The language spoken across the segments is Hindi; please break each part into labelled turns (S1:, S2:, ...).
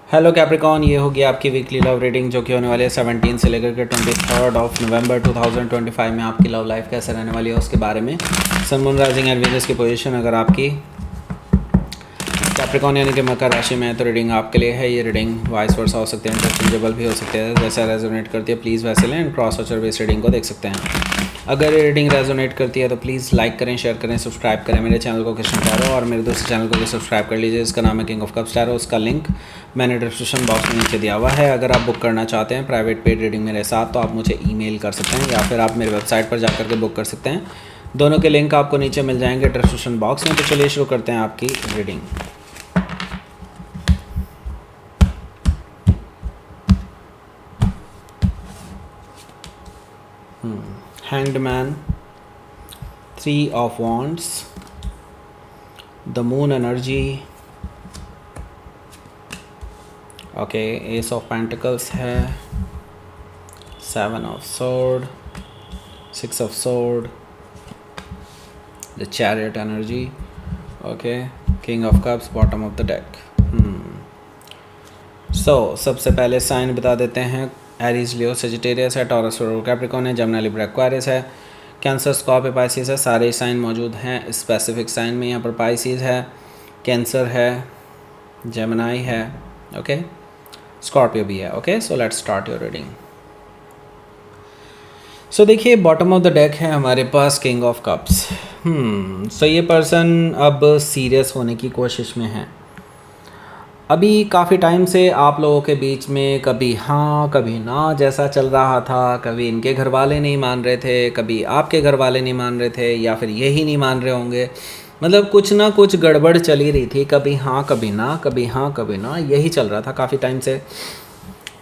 S1: हेलो कैप्रिकॉन, ये होगी आपकी वीकली लव रीडिंग जो कि होने वाली है 17 से लेकर के 23 नवंबर 2025 में। आपकी लव लाइफ कैसे रहने वाली है उसके बारे में। Sun moon rising and Venus की पोजीशन अगर आपकी कैप्रिकॉन यानी कि मकर राशि में है तो रीडिंग आपके लिए है। ये रीडिंग वाइस वर्सा हो सकती है, इंटरचेंजेबल भी हो सकती है। जैसा रेजोनेट करती है प्लीज़ वैसे लें। क्रॉस वॉचर बेस रीडिंग को देख सकते हैं। अगर ये रीडिंग रेजोनेट करती है तो प्लीज़ लाइक करें, शेयर करें, सब्सक्राइब करें मेरे चैनल को कृष्ण टैरो, और मेरे दूसरे चैनल को भी सब्सक्राइब कर लीजिए। इसका नाम है किंग ऑफ कप्स टैरो। उसका लिंक मैंने डिस्क्रिप्शन बॉक्स में नीचे दिया हुआ है। अगर आप बुक करना चाहते हैं प्राइवेट पेड रीडिंग मेरे साथ तो आप मुझे ईमेल कर सकते हैं या फिर आप मेरे वेबसाइट पर जाकर के बुक कर सकते हैं। दोनों के लिंक आपको नीचे मिल जाएंगे डिस्क्रिप्शन बॉक्स में। तो चलिए शुरू करते हैं आपकी reading. Hanged Man, 3 of Wands, the Moon energy, okay, Ace of Pentacles है, 7 of Sword, 6 of Sword, the Chariot energy, okay, King of Cups, bottom of the deck. सबसे पहले साइन बता देते हैं। एरीज, लियो, सेजिटेरियस है, टॉरस और कैप्रिकॉर्न है, जमुना, लिब्रा, एक्वारियस है, कैंसर, स्कॉर्पियो, पाइसिस है। सारे साइन मौजूद हैं स्पेसिफिक साइन में। यहाँ पर पाइसिस है, कैंसर है, जमुनाई है, ओके, स्कॉर्पियो भी है। Okay, so let's start your reading. So देखिए, बॉटम ऑफ द डेक है हमारे पास किंग ऑफ कप्स। सो ये पर्सन अब सीरियस होने की कोशिश में है। अभी काफ़ी टाइम से आप लोगों के बीच में कभी हाँ कभी ना जैसा चल रहा था। कभी इनके घर वाले नहीं मान रहे थे, कभी आपके घर वाले नहीं मान रहे थे, या फिर यही नहीं मान रहे होंगे। मतलब कुछ ना कुछ गड़बड़ चली रही थी। कभी हाँ कभी ना, कभी हाँ कभी ना, यही चल रहा था काफ़ी टाइम से।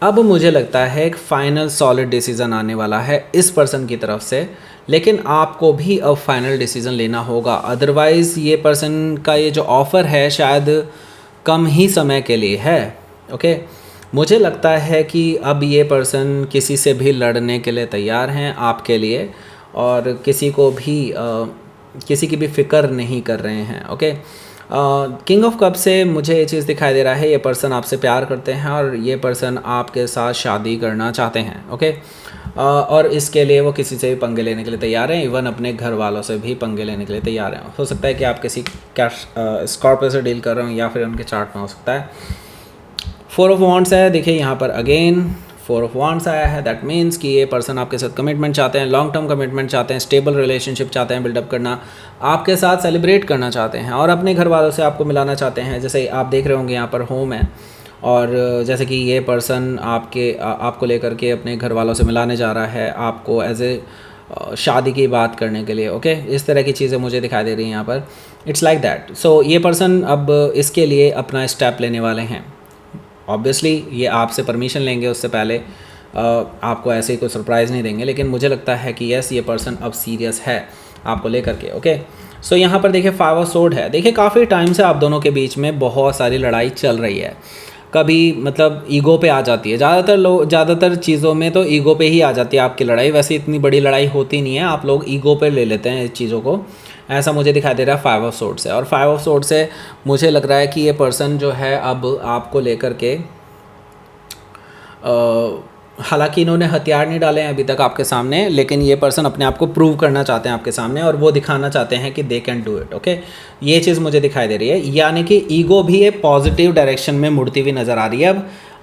S1: अब मुझे लगता है एक फाइनल सॉलिड डिसीज़न आने वाला है इस पर्सन की तरफ से। लेकिन आपको भी अब फाइनल डिसीज़न लेना होगा, अदरवाइज़ ये पर्सन का ये जो ऑफ़र है शायद कम ही समय के लिए है। ओके, मुझे लगता है कि अब ये पर्सन किसी से भी लड़ने के लिए तैयार हैं आपके लिए, और किसी को भी किसी की भी फ़िक्र नहीं कर रहे हैं। ओके, किंग ऑफ कप से मुझे ये चीज़ दिखाई दे रहा है, ये पर्सन आपसे प्यार करते हैं और ये पर्सन आपके साथ शादी करना चाहते हैं। ओके, और इसके लिए वो किसी से भी पंगे लेने के लिए तैयार हैं, इवन अपने घर वालों से भी पंगे लेने के लिए तैयार हैं। हो सकता है कि आप किसी कैश स्कॉर्पियो से डील कर रहे हो, या फिर उनके चार्ट में हो सकता है। 4 ऑफ वॉन्ड्स है, देखिए यहाँ पर अगेन 4 ऑफ वॉन्ड्स आया है। दैट मीन्स कि ये पर्सन आपके साथ कमिटमेंट चाहते हैं, लॉन्ग टर्म कमिटमेंट चाहते हैं, स्टेबल रिलेशनशिप चाहते हैं बिल्डअप करना, आपके साथ सेलिब्रेट करना चाहते हैं और अपने घर वालों से आपको मिलाना चाहते हैं। जैसे आप देख रहे होंगे यहाँ पर होम है, और जैसे कि ये पर्सन आपको लेकर के अपने घर वालों से मिलाने जा रहा है, आपको एज ए शादी की बात करने के लिए। ओके, इस तरह की चीज़ें मुझे दिखाई दे रही हैं यहाँ पर। It's like that. सो ये पर्सन अब इसके लिए अपना स्टेप लेने वाले हैं। ऑब्वियसली ये आपसे परमिशन लेंगे, उससे पहले आपको ऐसे ही कोई सरप्राइज़ नहीं देंगे। लेकिन मुझे लगता है कि यस, ये पर्सन अब सीरियस है आपको लेकर के। ओके, सो यहाँ पर देखिए 5 ऑफ सोर्ड है। देखिए काफ़ी टाइम से आप दोनों के बीच में बहुत सारी लड़ाई चल रही है। कभी मतलब ईगो पे आ जाती है, ज़्यादातर चीज़ों में तो ईगो पे ही आ जाती है आपकी लड़ाई। वैसे इतनी बड़ी लड़ाई होती नहीं है, आप लोग ईगो पे ले लेते हैं इस चीज़ों को, ऐसा मुझे दिखाई दे रहा है 5 ऑफ सोर्ड से। और 5 ऑफ सोर्ड से मुझे लग रहा है कि ये पर्सन जो है अब आपको लेकर के हालांकि इन्होंने हथियार नहीं डाले हैं अभी तक आपके सामने, लेकिन ये पर्सन अपने आप को प्रूव करना चाहते हैं आपके सामने, और वो दिखाना चाहते हैं कि they can do it. Okay, ये चीज़ मुझे दिखाई दे रही है, यानी कि ईगो भी एक पॉजिटिव डायरेक्शन में मुड़ती हुई नज़र आ रही है।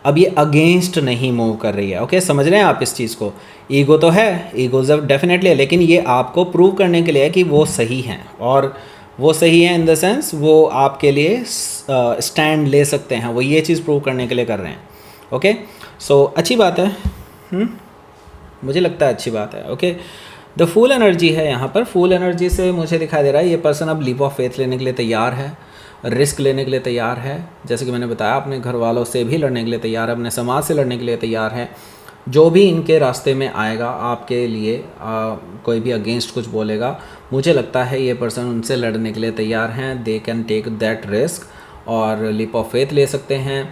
S1: अब ये अगेंस्ट नहीं मूव कर रही है। ओके, समझ रहे हैं आप इस चीज़ को। ईगो तो है, ईगो डेफिनेटली है, लेकिन ये आपको प्रूव करने के लिए है कि वो सही हैं, और वो सही है इन द सेंस वो आपके लिए स्टैंड ले सकते हैं। वो ये चीज़ प्रूव करने के लिए कर रहे हैं। ओके, सो अच्छी बात है। मुझे लगता है अच्छी बात है। ओके, द फूल एनर्जी है यहाँ पर। फूल एनर्जी से मुझे दिखाई दे रहा है ये पर्सन अब लीप ऑफ फेथ लेने के लिए तैयार है, रिस्क लेने के लिए तैयार है। जैसे कि मैंने बताया, अपने घर वालों से भी लड़ने के लिए तैयार है, अपने समाज से लड़ने के लिए तैयार है। जो भी इनके रास्ते में आएगा आपके लिए, कोई भी अगेंस्ट कुछ बोलेगा, मुझे लगता है ये पर्सन उनसे लड़ने के लिए तैयार हैं। They can take that risk और लीप ऑफ फेथ ले सकते हैं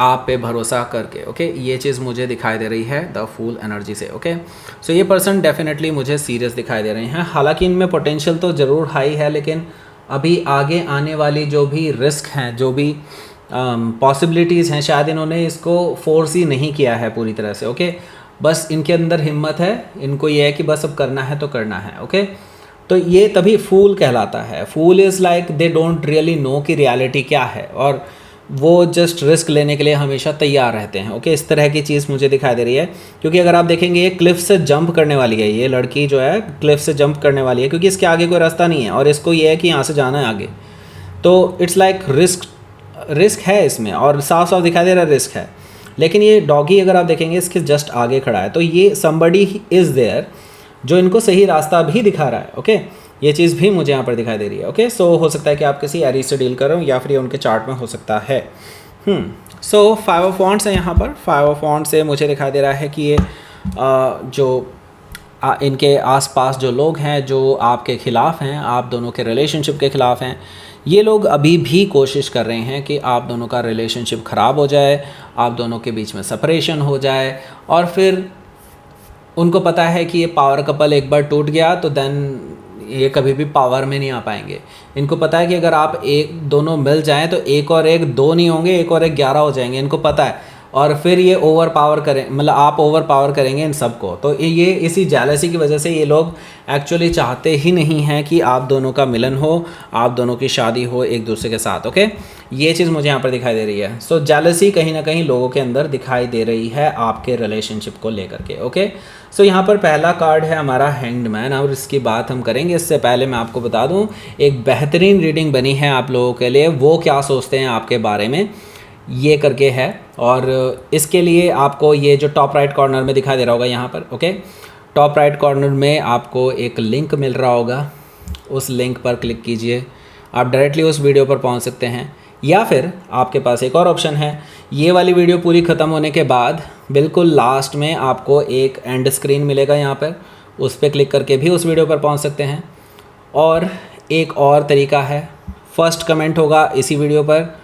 S1: आप पे भरोसा करके। ओके, ये चीज़ मुझे दिखाई दे रही है द फूल एनर्जी से। ओके, सो ये पर्सन डेफिनेटली मुझे सीरियस दिखाई दे रहे हैं। हालांकि इनमें पोटेंशियल तो ज़रूर हाई है, लेकिन अभी आगे आने वाली जो भी रिस्क हैं, जो भी पॉसिबिलिटीज़ हैं, शायद इन्होंने इसको फोर्स ही नहीं किया है पूरी तरह से। ओके, बस इनके अंदर हिम्मत है, इनको ये है कि बस अब करना है तो करना है। ओके, तो ये तभी फूल कहलाता है। Fool is like they don't really know कि रियलिटी क्या है, और वो जस्ट रिस्क लेने के लिए हमेशा तैयार रहते हैं। ओके, इस तरह की चीज़ मुझे दिखाई दे रही है, क्योंकि अगर आप देखेंगे ये क्लिफ से जंप करने वाली है, ये लड़की जो है क्लिफ से जंप करने वाली है, क्योंकि इसके आगे कोई रास्ता नहीं है और इसको ये है कि यहाँ से जाना है आगे। तो इट्स लाइक रिस्क है इसमें, और साफ साफ दिखाई दे रहा है रिस्क है। लेकिन ये डॉगी अगर आप देखेंगे इसके जस्ट आगे खड़ा है, तो ये समबडी इज़ देयर जो इनको सही रास्ता भी दिखा रहा है। ओके, ये चीज़ भी मुझे यहाँ पर दिखाई दे रही है। ओके, सो हो सकता है कि आप किसी एरी से डील कर रहे हो, या फिर ये उनके चार्ट में हो सकता है। सो 5 ऑफ वॉन्ड्स है यहाँ पर। 5 ऑफ वॉन्ड्स से मुझे दिखाई दे रहा है कि ये इनके आसपास जो लोग हैं जो आपके ख़िलाफ़ हैं, आप दोनों के रिलेशनशिप के ख़िलाफ़ हैं, ये लोग अभी भी कोशिश कर रहे हैं कि आप दोनों का रिलेशनशिप ख़राब हो जाए, आप दोनों के बीच में सेपरेशन हो जाए, और फिर उनको पता है कि ये पावर कपल एक बार टूट गया तो देन ये कभी भी पावर में नहीं आ पाएंगे। इनको पता है कि अगर आप एक दोनों मिल जाएं तो 1 और 1 2 नहीं होंगे, 1 और 1 11 हो जाएंगे, इनको पता है। और फिर ये ओवर पावर करें, मतलब आप ओवर पावर करेंगे इन सबको। तो ये इसी जेलसी की वजह से ये लोग एक्चुअली चाहते ही नहीं हैं कि आप दोनों का मिलन हो, आप दोनों की शादी हो एक दूसरे के साथ। ओके, ये चीज़ मुझे यहाँ पर दिखाई दे रही है। सो जेलसी कहीं ना कहीं लोगों के अंदर दिखाई दे रही है आपके रिलेशनशिप को लेकर के। ओके, सो यहाँ पर पहला कार्ड है हमारा हैंग्ड मैन, और इसकी बात हम करेंगे। इससे पहले मैं आपको बता दूँ, एक बेहतरीन रीडिंग बनी है आप लोगों के लिए, वो क्या सोचते हैं आपके बारे में ये करके है। और इसके लिए आपको ये जो टॉप राइट कॉर्नर में दिखाई दे रहा होगा यहाँ पर, ओके, टॉप राइट कॉर्नर में आपको एक लिंक मिल रहा होगा, उस लिंक पर क्लिक कीजिए, आप डायरेक्टली उस वीडियो पर पहुँच सकते हैं। या फिर आपके पास एक और ऑप्शन है, ये वाली वीडियो पूरी ख़त्म होने के बाद बिल्कुल लास्ट में आपको एक एंड स्क्रीन मिलेगा, यहाँ पर उस पर क्लिक करके भी उस वीडियो पर पहुँच सकते हैं। और एक और तरीका है, फर्स्ट कमेंट होगा इसी वीडियो पर,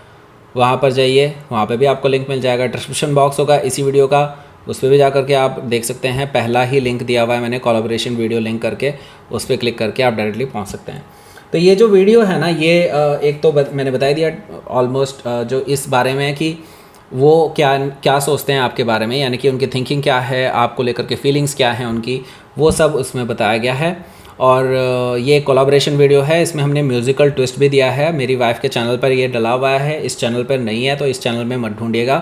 S1: वहाँ पर जाइए, वहाँ पे भी आपको लिंक मिल जाएगा। डिस्क्रिप्शन बॉक्स होगा इसी वीडियो का, उस पर भी जा करके आप देख सकते हैं, पहला ही लिंक दिया हुआ है मैंने कोलैबोरेशन वीडियो लिंक करके, उस पर क्लिक करके आप डायरेक्टली पहुँच सकते हैं। तो ये जो वीडियो है ना, ये एक तो मैंने बता दिया ऑलमोस्ट जो इस बारे में है कि वो क्या सोचते हैं आपके बारे में, यानी कि उनकी थिंकिंग क्या है, आपको लेकर के फीलिंग्स क्या हैं उनकी, वो सब उसमें बताया गया है। और ये कोलैबोरेशन वीडियो है, इसमें हमने म्यूज़िकल ट्विस्ट भी दिया है। मेरी वाइफ के चैनल पर ये डला हुआ है, इस चैनल पर नहीं है, तो इस चैनल में मत ढूंढिएगा,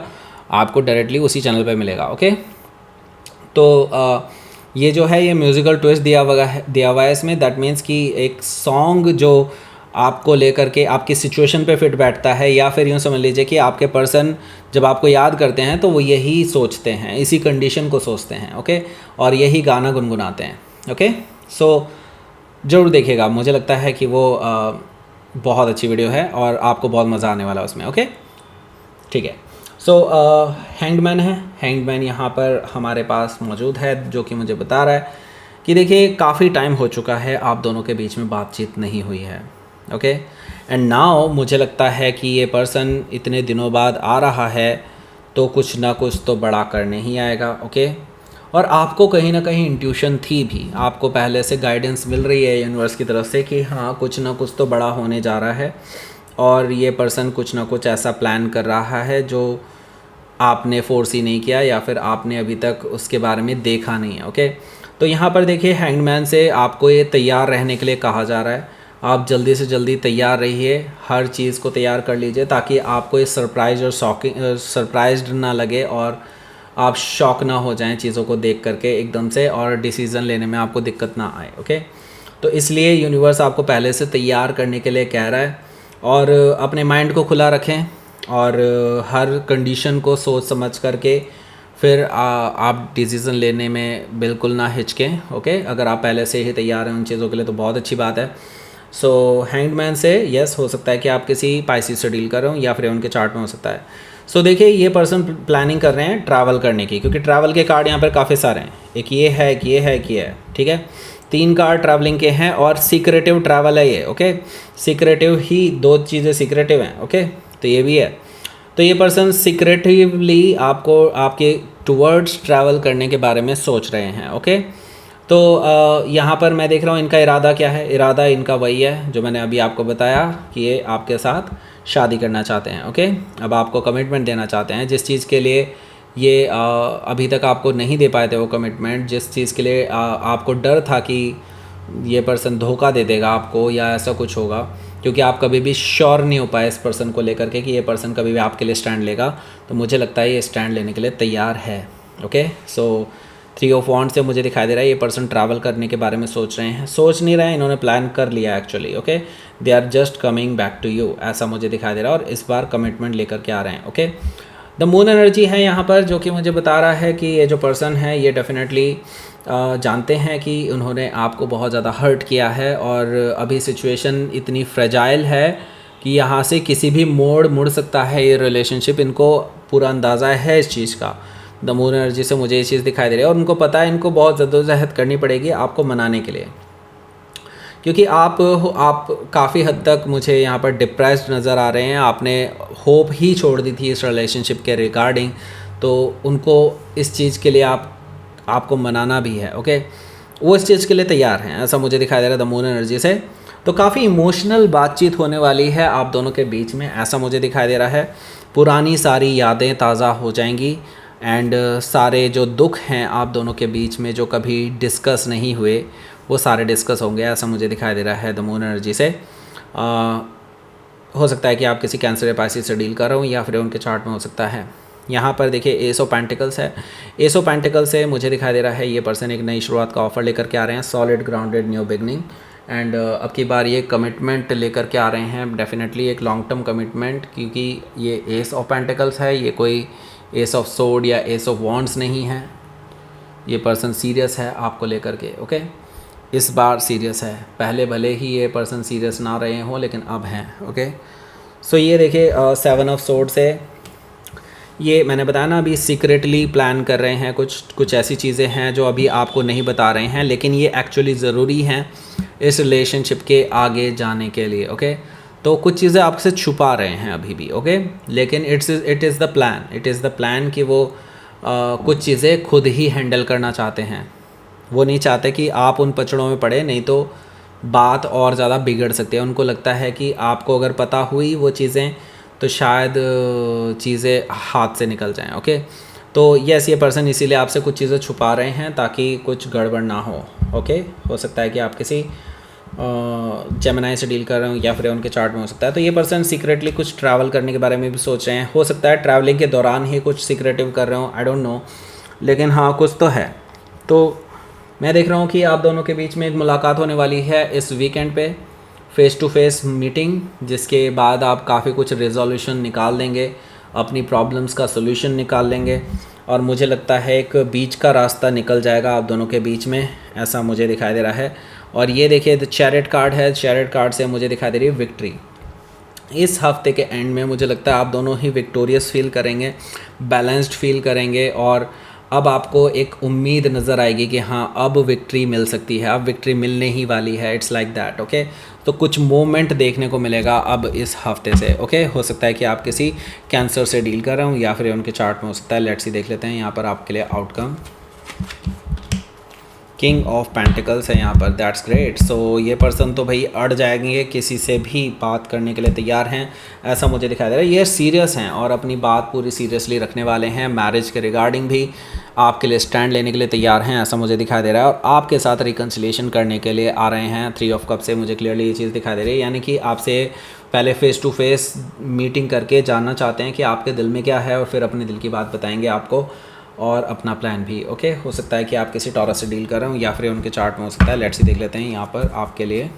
S1: आपको डायरेक्टली उसी चैनल पर मिलेगा। ओके, तो ये जो है ये म्यूज़िकल ट्विस्ट दिया हुआ है इसमें। दैट मीन्स कि एक सॉन्ग जो आपको लेकर के आपकी सिचुएशन पे फिट बैठता है, या फिर यूँ समझ लीजिए कि आपके पर्सन जब आपको याद करते हैं तो वो यही सोचते हैं, इसी कंडीशन को सोचते हैं। ओके, और यही गाना गुनगुनाते हैं। ओके, सो ज़रूर देखिएगा, मुझे लगता है कि वो बहुत अच्छी वीडियो है और आपको बहुत मज़ा आने वाला है उसमें। ओके, ठीक है। सो हैंगमैन है, हैंगमैन यहाँ पर हमारे पास मौजूद है, जो कि मुझे बता रहा है कि देखिए काफ़ी टाइम हो चुका है आप दोनों के बीच में बातचीत नहीं हुई है। ओके, एंड नाउ मुझे लगता है कि ये पर्सन इतने दिनों बाद आ रहा है तो कुछ ना कुछ तो बड़ा करने ही आएगा। ओके, और आपको कहीं ना कहीं इंट्यूशन थी भी, आपको पहले से गाइडेंस मिल रही है यूनिवर्स की तरफ से कि हाँ कुछ ना कुछ तो बड़ा होने जा रहा है, और ये पर्सन कुछ ना कुछ ऐसा प्लान कर रहा है जो आपने फोर्स ही नहीं किया, या फिर आपने अभी तक उसके बारे में देखा नहीं है। ओके, तो यहाँ पर देखिए हैंगमैन से आपको ये तैयार रहने के लिए कहा जा रहा है। आप जल्दी से जल्दी तैयार रहिए, हर चीज़ को तैयार कर लीजिए ताकि आपको ये सरप्राइज़ और सरप्राइज्ड ना लगे, और आप शॉक ना हो जाएं चीज़ों को देख करके एकदम से, और डिसीज़न लेने में आपको दिक्कत ना आए। ओके, तो इसलिए यूनिवर्स आपको पहले से तैयार करने के लिए कह रहा है, और अपने माइंड को खुला रखें, और हर कंडीशन को सोच समझ करके फिर आप डिसीज़न लेने में बिल्कुल ना हिचकें। ओके, अगर आप पहले से ही तैयार हैं उन चीज़ों के लिए तो बहुत अच्छी बात है। सो हैंगमैन से यस हो सकता है कि आप किसी पाइसिस से डील कर रहे हो, या फिर उनके चार्ट में हो सकता है। सो देखिए ये पर्सन प्लानिंग कर रहे हैं ट्रैवल करने की, क्योंकि ट्रैवल के कार्ड यहाँ पर काफ़ी सारे हैं, एक ये है, एक ये है, एक ये है, ठीक है, 3 कार्ड ट्रैवलिंग के हैं, और सीक्रेटिव ट्रैवल है ये। ओके, सीक्रेटिव ही 2 चीज़ें सीक्रेटिव हैं। ओके, तो ये भी है। तो ये पर्सन सीक्रेटिवली आपको आपके टूवर्ड्स ट्रैवल करने के बारे में सोच रहे हैं। ओके, तो यहाँ पर मैं देख रहा हूँ इनका इरादा क्या है। इरादा इनका वही है जो मैंने अभी आपको बताया कि ये आपके साथ शादी करना चाहते हैं। ओके, अब आपको कमिटमेंट देना चाहते हैं, जिस चीज़ के लिए ये अभी तक आपको नहीं दे पाए थे वो कमिटमेंट, जिस चीज़ के लिए आपको डर था कि ये पर्सन धोखा दे देगा आपको या ऐसा कुछ होगा, क्योंकि आप कभी भी श्योर नहीं हो पाए इस पर्सन को लेकर के कि ये पर्सन कभी भी आपके लिए स्टैंड लेगा। तो मुझे लगता है ये स्टैंड लेने के लिए तैयार है। ओके, सो 3 ऑफ वॉन्ड्स से मुझे दिखाई दे रहा है ये पर्सन ट्रैवल करने के बारे में सोच रहे हैं, सोच नहीं रहे हैं, इन्होंने प्लान कर लिया actually. Okay, they are just coming back to you, ऐसा मुझे दिखाई दे रहा है, और इस बार कमिटमेंट लेकर के आ रहे हैं। ओके, द मून एनर्जी है यहाँ पर, जो कि मुझे बता रहा है कि ये जो पर्सन है ये डेफिनेटली जानते हैं कि उन्होंने आपको बहुत ज़्यादा हर्ट किया है, और अभी सिचुएशन इतनी फ्रेजाइल है कि यहाँ से किसी भी मोड़ मुड़ सकता है ये रिलेशनशिप। इनको पूरा अंदाज़ा है इस चीज़ का। द मून एनर्जी से मुझे ये चीज़ दिखाई दे रही है, और उनको पता है इनको बहुत जद्दोजहद करनी पड़ेगी आपको मनाने के लिए, क्योंकि आप काफ़ी हद तक मुझे यहाँ पर डिप्रेस्ड नज़र आ रहे हैं। आपने होप ही छोड़ दी थी इस रिलेशनशिप के रिगार्डिंग, तो उनको इस चीज़ के लिए आपको मनाना भी है। ओके, वो इस चीज़ के लिए तैयार हैं, ऐसा मुझे दिखाई दे रहा है द मून एनर्जी से। तो काफ़ी इमोशनल बातचीत होने वाली है आप दोनों के बीच में, ऐसा मुझे दिखाई दे रहा है। पुरानी सारी यादें ताज़ा हो जाएंगी, एंड सारे जो दुख हैं आप दोनों के बीच में जो कभी डिस्कस नहीं हुए वो सारे डिस्कस होंगे, ऐसा मुझे दिखाई दे रहा है द मून एनर्जी से। हो सकता है कि आप किसी कैंसर या पाइसिस से डील कर रहे हो, या फिर उनके चार्ट में हो सकता है। यहाँ पर देखिए एस ऑफ पेंटिकल्स है। एस ऑफ पेंटिकल्स से मुझे दिखाई दे रहा है ये पर्सन एक नई शुरुआत का ऑफर लेकर के आ रहे हैं, solid grounded new beginning, and अब की बार ये कमिटमेंट लेकर के आ रहे हैं, डेफिनेटली एक लॉन्ग टर्म कमिटमेंट, क्योंकि ये एस ऑफ पेंटिकल्स है, ये कोई एस ऑफ सोर्ड या एस ऑफ वॉन्ड्स नहीं है। ये पर्सन सीरियस है आपको लेकर के। ओके, इस बार सीरियस है, पहले भले ही ये पर्सन सीरियस ना रहे हों लेकिन अब हैं। ओके, सो ये देखिए 7 ऑफ सोर्ड्स है, ये मैंने बताया ना अभी सीक्रेटली प्लान कर रहे हैं, कुछ ऐसी चीज़ें हैं जो अभी आपको नहीं बता रहे हैं, लेकिन ये एक्चुअली ज़रूरी हैं इस रिलेशनशिप के आगे जाने के लिए। ओके, तो कुछ चीज़ें आपसे छुपा रहे हैं अभी भी। ओके, लेकिन इट इज़ द प्लान कि वो कुछ चीज़ें खुद ही हैंडल करना चाहते हैं। वो नहीं चाहते कि आप उन पचड़ों में पड़े, नहीं तो बात और ज़्यादा बिगड़ सकती है। उनको लगता है कि आपको अगर पता हुई वो चीज़ें तो शायद चीज़ें हाथ से निकल जाएं। ओके, तो यस, ये पर्सन इसीलिए आपसे कुछ चीज़ें छुपा रहे हैं ताकि कुछ गड़बड़ ना हो। ओके, हो सकता है कि आप किसी जेमिनी से डील कर रहे हो, या फिर उनके चार्ट में हो सकता है। तो ये पर्सन सीक्रेटली कुछ ट्रैवल करने के बारे में भी सोच रहे हैं, हो सकता है ट्रैवलिंग के दौरान ही कुछ सीक्रेटिव कर रहे हो, आई डोंट नो, लेकिन हाँ कुछ तो है। तो मैं देख रहा हूँ कि आप दोनों के बीच में एक मुलाकात होने वाली है इस वीकेंड पे, फेस टू फेस मीटिंग, जिसके बाद आप काफ़ी कुछ रेजोल्यूशन निकाल देंगे, अपनी प्रॉब्लम्स का सोल्यूशन निकाल लेंगे, और मुझे लगता है एक बीच का रास्ता निकल जाएगा आप दोनों के बीच में, ऐसा मुझे दिखाई दे रहा है। और ये देखिए द चैरियट कार्ड है, चैरियट कार्ड से मुझे दिखाई दे रही है विक्ट्री। इस हफ्ते के एंड में मुझे लगता है आप दोनों ही विक्टोरियस फील करेंगे, बैलेंस्ड फील करेंगे, और अब आपको एक उम्मीद नज़र आएगी कि हाँ अब विक्ट्री मिल सकती है, अब विक्ट्री मिलने ही वाली है। It's like that. ओके, तो कुछ मूवमेंट देखने को मिलेगा अब इस हफ्ते से। ओके, हो सकता है कि आप किसी कैंसर से डील कर रहे हो, या फिर उनके चार्ट में हो सकता है। लेट्स सी देख लेते हैं यहाँ पर आपके लिए आउटकम। किंग ऑफ पेंटिकल्स है यहाँ पर, दैट्स ग्रेट। सो ये पर्सन तो भाई अड़ जाएंगे, किसी से भी बात करने के लिए तैयार हैं, ऐसा मुझे दिखाई दे रहा है। ये सीरियस हैं और अपनी बात पूरी सीरियसली रखने वाले हैं, मैरिज के रिगार्डिंग भी आपके लिए स्टैंड लेने के लिए तैयार हैं, ऐसा मुझे दिखाई दे रहा है। और आपके साथ रिकन्सिलिएशन करने के लिए आ रहे हैं। 3 ऑफ कप से मुझे क्लियरली ये चीज़ दिखाई दे रही है, यानी कि आपसे पहले फेस टू फेस मीटिंग करके जानना चाहते हैं कि आपके दिल में क्या है, और फिर अपने दिल की बात बताएंगे आपको, और अपना प्लान भी। ओके, हो सकता है कि आप किसी टॉरस से डील कर रहे हो, या फिर उनके चार्ट में हो सकता है। लेट्स ही देख लेते हैं यहाँ पर आपके लिए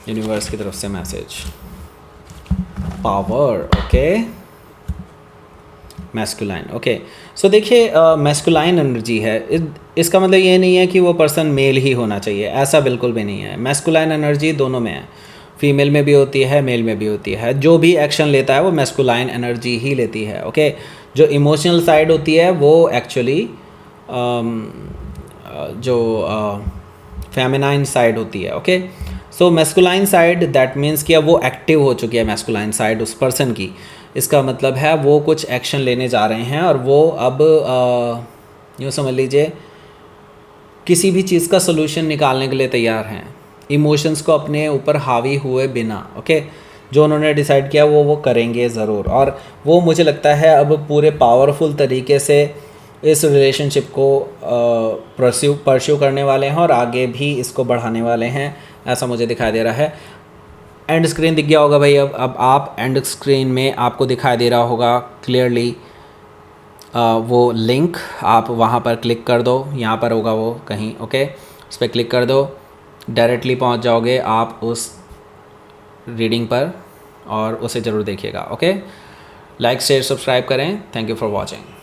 S1: यूनिवर्स की तरफ से message. Power, okay, masculine. Okay, so देखिए मैस्कुलाइन एनर्जी है, इसका मतलब ये नहीं है कि वो पर्सन मेल ही होना चाहिए, ऐसा बिल्कुल भी नहीं है। मैस्कुलाइन एनर्जी दोनों में है, फीमेल में भी होती है, मेल में भी होती है। जो भी एक्शन लेता है वो मैस्कुलाइन एनर्जी ही लेती है। ओके, जो इमोशनल साइड होती है वो एक्चुअली जो फेमिनाइन साइड होती है। Okay, so masculine side that means कि अब वो एक्टिव हो चुकी है, मैस्कुलाइन साइड उस पर्सन की। इसका मतलब है वो कुछ एक्शन लेने जा रहे हैं, और वो अब यूँ समझ लीजिए किसी भी चीज़ का सोल्यूशन निकालने के लिए तैयार हैं, इमोशंस को अपने ऊपर हावी हुए बिना। ओके, जो उन्होंने डिसाइड किया वो करेंगे ज़रूर। और वो मुझे लगता है अब पूरे पावरफुल तरीके से इस रिलेशनशिप को परस्यू करने वाले हैं और आगे भी इसको बढ़ाने वाले हैं, ऐसा मुझे दिखाई दे रहा है। एंड स्क्रीन दिख गया होगा भाई, अब आप एंड स्क्रीन में आपको दिखाई दे रहा होगा क्लियरली वो लिंक, आप वहाँ पर क्लिक कर दो, यहाँ पर होगा वो कहीं, ओके, उस पर क्लिक कर दो, डायरेक्टली पहुँच जाओगे आप उस रीडिंग पर और उसे ज़रूर देखिएगा। ओके, लाइक शेयर सब्सक्राइब करें। Thank you for watching.